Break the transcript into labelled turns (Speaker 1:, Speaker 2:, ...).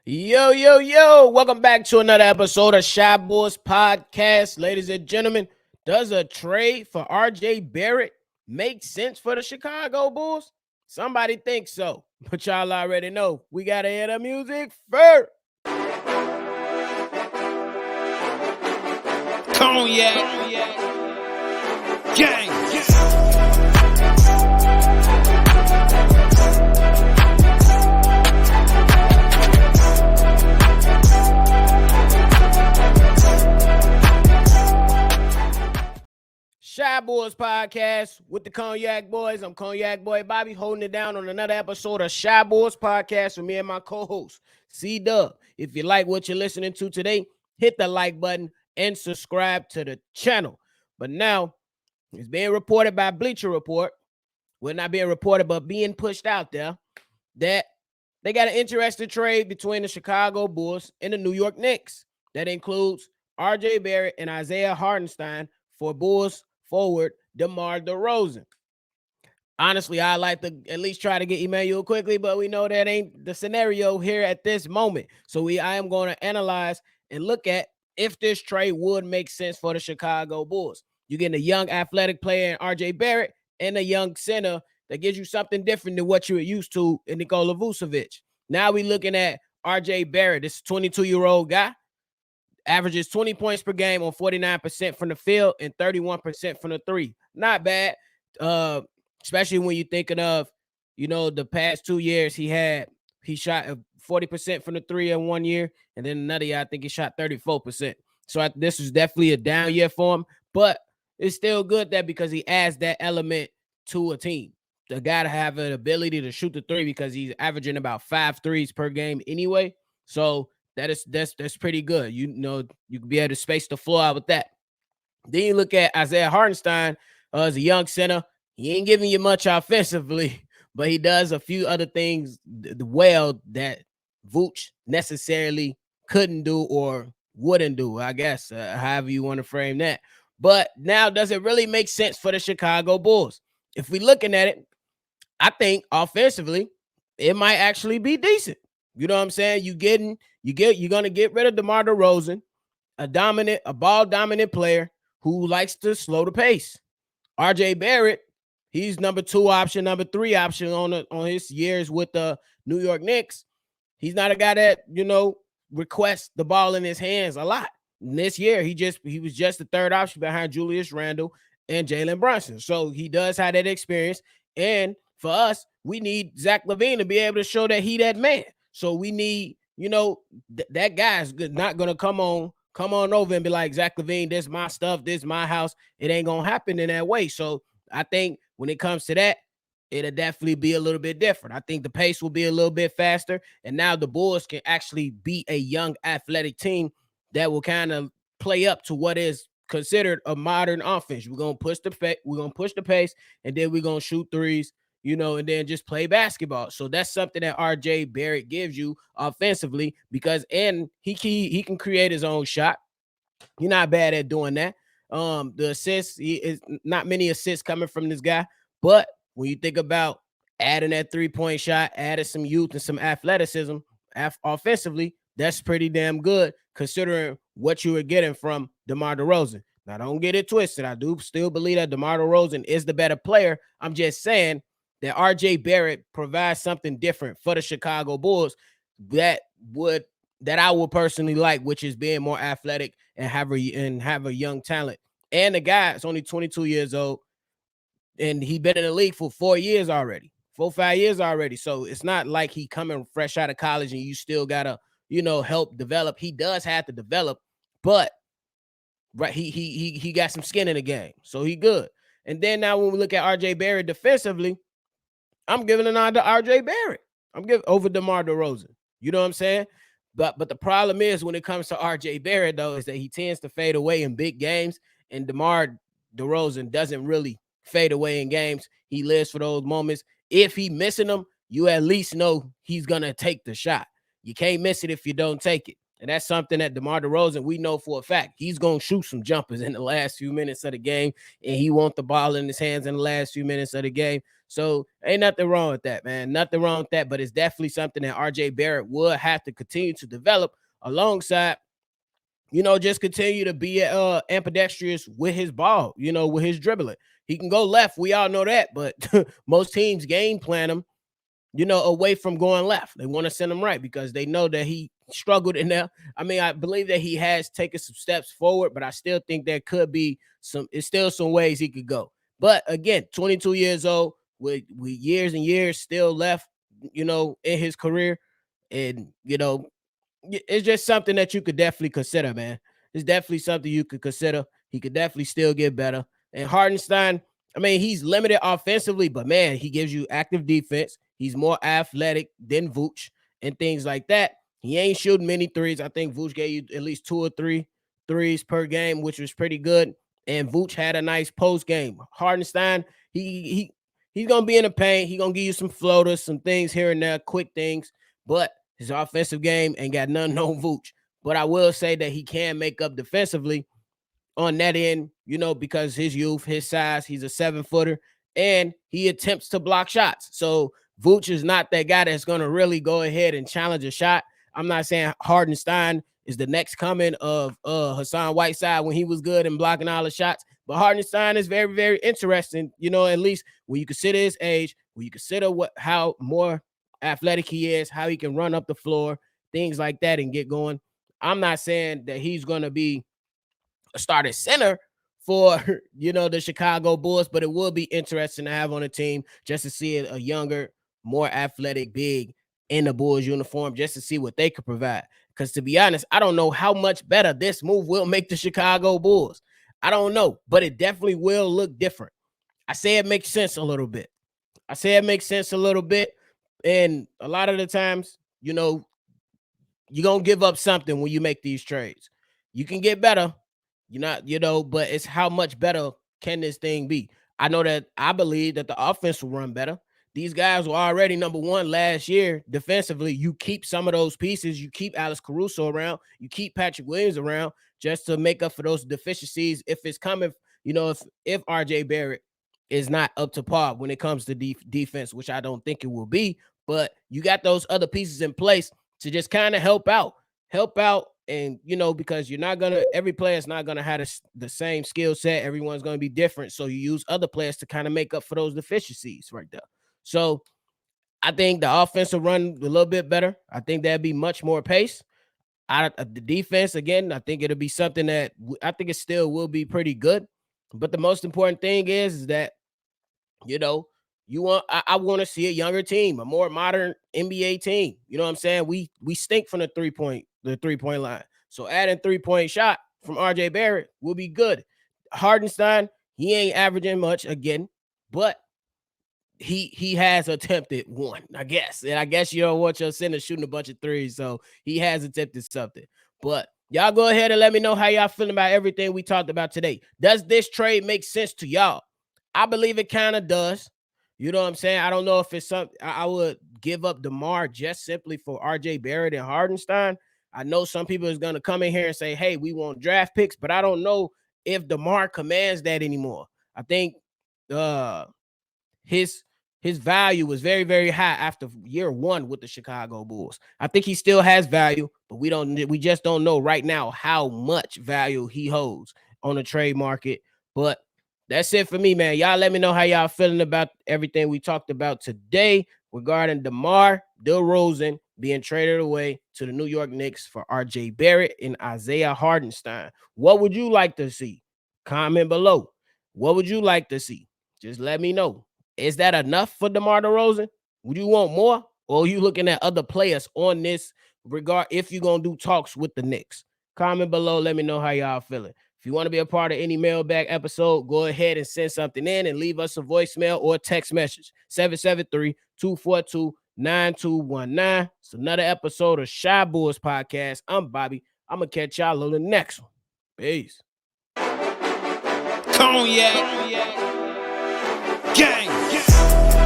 Speaker 1: Yo, yo, yo. Welcome back to another episode of Shy Boys Podcast. Ladies and gentlemen, does a trade for RJ Barrett make sense for the Chicago Bulls? Somebody thinks so, but y'all already know. We got to hear the music first.
Speaker 2: Cognac. Gang.
Speaker 1: Shy Boys Podcast with the Cognac Boys. I'm Cognac Boy Bobby holding it down on another episode of Shy Boys Podcast with me and my co-host, C-Dub. If you like what you're listening to today, hit the like button and subscribe to the channel. But now, it's being reported by Bleacher Report. Well, not being reported, but being pushed out there that they got an interesting trade between the Chicago Bulls and the New York Knicks. That includes RJ Barrett and Isaiah Hartenstein for Bulls forward DeMar DeRozan. Honestly, I like to at least try to get Emmanuel quickly, but we know that ain't the scenario here at this moment. So I am going to analyze and look at if this trade would make sense for the Chicago Bulls. You're getting a young athletic player in RJ Barrett and a young center that gives you something different than what you're used to in Nikola Vucevic. Now we're looking at RJ Barrett, this 22-year-old guy. Averages 20 points per game on 49% from the field and 31% from the three. Not bad, especially when you're thinking of, the past 2 years he shot 40% from the three in 1 year, and then another year I think he shot 34%. So this was definitely a down year for him, but it's still good that because he adds that element to a team. The guy to have an ability to shoot the three because he's averaging about 5 threes per game anyway. So that's pretty good. You can be able to space the floor out with that. Then you look at Isaiah Hartenstein as a young center. He ain't giving you much offensively, but he does a few other things well that Vooch necessarily couldn't do or wouldn't do, I guess, however you want to frame that. But now, does it really make sense for the Chicago Bulls? If we're looking at it, I think offensively, it might actually be decent. You know what I'm saying? You're gonna get rid of DeMar DeRozan, a ball dominant player who likes to slow the pace. RJ Barrett, he's number 2 option, number 3 option on his years with the New York Knicks. He's not a guy that requests the ball in his hands a lot. And this year, he was just the 3rd option behind Julius Randle and Jalen Brunson. So he does have that experience. And for us, we need Zach LaVine to be able to show that he that man. So we need, that guy's not going to come on over and be like, Zach LaVine, this is my stuff, this is my house. It ain't going to happen in that way. So I think when it comes to that, it'll definitely be a little bit different. I think the pace will be a little bit faster. And now the Bulls can actually be a young athletic team that will kind of play up to what is considered a modern offense. We're going to push the pace, and then we're going to shoot threes, and then just play basketball. So that's something that RJ Barrett gives you offensively and he can create his own shot. He's not bad at doing that. The assists, is not many assists coming from this guy, but when you think about adding that 3-point shot, adding some youth and some athleticism offensively, that's pretty damn good considering what you were getting from DeMar DeRozan. Now, don't get it twisted. I do still believe that DeMar DeRozan is the better player. I'm just saying that RJ Barrett provides something different for the Chicago Bulls that I would personally like, which is being more athletic and have a young talent. And the guy is only 22 years old, and he's been in the league for 5 years already. So it's not like he coming fresh out of college and you still gotta, help develop. He does have to develop, but right, he got some skin in the game, so he good. And then now when we look at RJ Barrett defensively, I'm giving a nod to RJ Barrett. I'm giving over DeMar DeRozan. You know what I'm saying? But the problem is when it comes to RJ Barrett, though, is that he tends to fade away in big games, and DeMar DeRozan doesn't really fade away in games. He lives for those moments. If he missing them, you at least know he's going to take the shot. You can't miss it if you don't take it. And that's something that DeMar DeRozan, we know for a fact. He's going to shoot some jumpers in the last few minutes of the game, and he wants the ball in his hands in the last few minutes of the game. So ain't nothing wrong with that, man. Nothing wrong with that. But it's definitely something that RJ Barrett would have to continue to develop alongside, just continue to be ambidextrous with his ball, with his dribbling. He can go left. We all know that, but most teams game plan him, away from going left. They want to send him right because they know that he struggled in there. I mean, I believe that he has taken some steps forward, but I still think there could be it's still some ways he could go. But again, 22 years old with years and years still left, in his career. And, it's just something that you could definitely consider, man. It's definitely something you could consider. He could definitely still get better. And Hardenstein, I mean, he's limited offensively, but man, he gives you active defense. He's more athletic than Vooch and things like that. He ain't shooting many threes. I think Vooch gave you at least 2 or 3 threes per game, which was pretty good. And Vooch had a nice post game. Hardenstein, he's gonna be in the paint. He's gonna give you some floaters, some things here and there, quick things, but his offensive game ain't got nothing on Vooch. But I will say that he can make up defensively on that end, because his youth, his size, he's a 7-footer, and he attempts to block shots. So Vooch is not that guy that's going to really go ahead and challenge a shot. I'm not saying Hardenstein is the next coming of Hassan Whiteside when he was good and blocking all the shots, but Hardenstein is very, very interesting, at least when you consider his age, when you consider how more athletic he is, how he can run up the floor, things like that, and get going. I'm not saying that he's going to be a starting center for the Chicago Bulls, but it will be interesting to have on a team just to see a younger, more athletic big in the Bulls uniform, just to see what they could provide. Because to be honest, I don't know how much better this move will make the Chicago Bulls. I don't know, but it definitely will look different. I say it makes sense a little bit. And a lot of the times, you're going to give up something when you make these trades. You can get better. You're not, but it's how much better can this thing be? I believe that the offense will run better. These guys were already number one last year defensively. You keep some of those pieces. You keep Alex Caruso around. You keep Patrick Williams around just to make up for those deficiencies. If it's coming, if RJ Barrett is not up to par when it comes to defense, which I don't think it will be, but you got those other pieces in place to just kind of help out. And, because every player is not going to have the same skill set. Everyone's going to be different. So you use other players to kind of make up for those deficiencies right there. So I think the offense will run a little bit better. I think that'd be much more pace. The defense, again, I think it'll be something that I think it still will be pretty good. But the most important thing is that, I want to see a younger team, a more modern NBA team. You know what I'm saying? We stink from the three-point line. So adding 3-point shot from RJ Barrett will be good. Hardenstein, he ain't averaging much again, but he has attempted one, I guess. And I guess you don't want your center shooting a bunch of threes, so he has attempted something. But y'all go ahead and let me know how y'all feeling about everything we talked about today. Does this trade make sense to y'all? I believe it kind of does. You know what I'm saying? I don't know if it's something I would give up DeMar just simply for RJ Barrett and Hardenstein. I know some people is going to come in here and say, hey, we want draft picks, but I don't know if DeMar commands that anymore. I think his value was very, very high after year one with the Chicago Bulls. I think he still has value, but we just don't know right now how much value he holds on the trade market. But that's it for me, man. Y'all let me know how y'all feeling about everything we talked about today regarding DeMar DeRozan being traded away to the New York Knicks for RJ Barrett and Isaiah Hardenstein. What would you like to see? Comment below. What would you like to see? Just let me know. Is that enough for DeMar DeRozan? Would you want more? Or are you looking at other players on this regard if you're going to do talks with the Knicks? Comment below. Let me know how y'all feeling. If you want to be a part of any mailbag episode, go ahead and send something in and leave us a voicemail or a text message. 773-242-9219. It's another episode of Shy Boys Podcast. I'm Bobby. I'm going to catch y'all on the next one. Peace.
Speaker 2: Cognac. Gang.